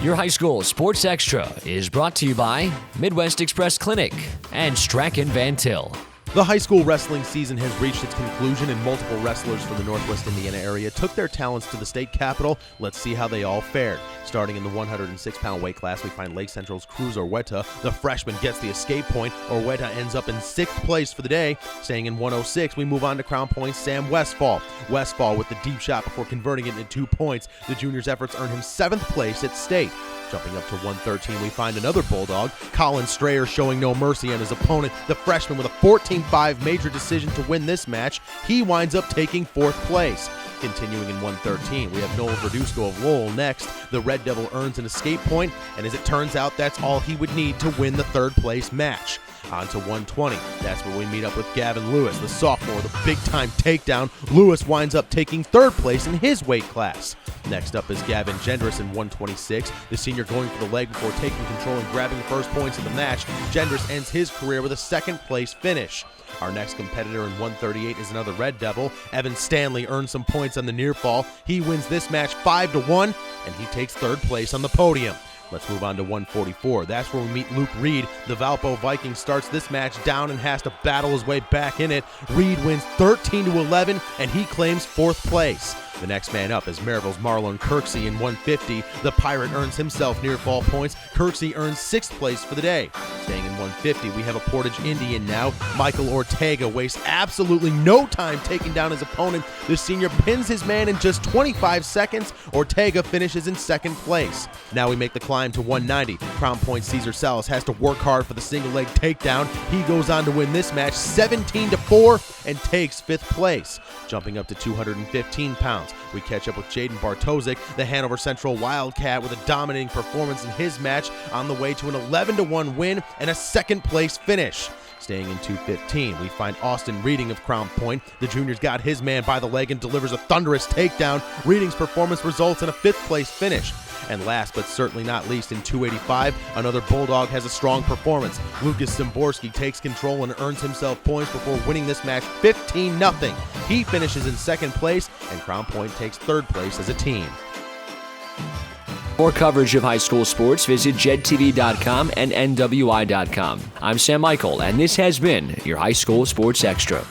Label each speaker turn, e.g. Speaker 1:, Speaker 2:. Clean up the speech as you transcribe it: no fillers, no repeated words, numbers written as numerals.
Speaker 1: Your High School Sports Extra is brought to you by Midwest Express Clinic and Strachan Van Til.
Speaker 2: The high school wrestling season has reached its conclusion, and multiple wrestlers from the Northwest Indiana area took their talents to the state capitol. Let's see how they all fared. Starting in the 106-pound weight class, we find Lake Central's Cruz Orweta. The freshman gets the escape point. Orweta ends up in 6th place for the day. Staying in 106, we move on to Crown Point's Sam Westfall. Westfall with the deep shot before converting it into 2 points. The junior's efforts earn him 7th place at state. Jumping up to 113, we find another Bulldog, Colin Strayer, showing no mercy on his opponent, the freshman, with a 14-5 major decision to win this match. He winds up taking 4th place. Continuing in 113, we have Noel Verduzco of Lowell next. The Red Devil earns an escape point, and as it turns out, that's all he would need to win the 3rd place match. On to 120. That's where we meet up with Gavin Lewis, the sophomore, the big-time takedown. Lewis winds up taking 3rd place in his weight class. Next up is Gavin Gendris in 126. The senior going for the leg before taking control and grabbing the first points of the match. Gendris ends his career with a 2nd place finish. Our next competitor in 138 is another Red Devil. Evan Stanley earns some points on the near fall. He wins this match 5-1, and he takes 3rd place on the podium. Let's move on to 144. That's where we meet Luke Reed. The Valpo Viking starts this match down and has to battle his way back in it. Reed wins 13-11, and he claims 4th place. The next man up is Maryville's Marlon Kirksey in 150. The Pirate earns himself near fall points. Kirksey earns 6th place for the day. Staying in 150, we have a Portage Indian now. Michael Ortega wastes absolutely no time taking down his opponent. The senior pins his man in just 25 seconds. Ortega finishes in 2nd place. Now we make the climb to 190. Crown Point Cesar Salas has to work hard for the single leg takedown. He goes on to win this match 17-4 and takes 5th place. Jumping up to 215 pounds, we catch up with Jaden Bartozik, the Hanover Central Wildcat, with a dominating performance in his match, on the way to an 11-1 win and a 2nd place finish. Staying in 215, we find Austin Reading of Crown Point. The junior's got his man by the leg and delivers a thunderous takedown. Reading's performance results in a 5th place finish. And last but certainly not least, in 285, another Bulldog has a strong performance. Lucas Szymborski takes control and earns himself points before winning this match 15-0. He finishes in 2nd place, and Crown Point takes 3rd place as a team.
Speaker 1: For coverage of high school sports, visit jedtv.com and nwi.com. I'm Sam Michael, and this has been your High School Sports Extra.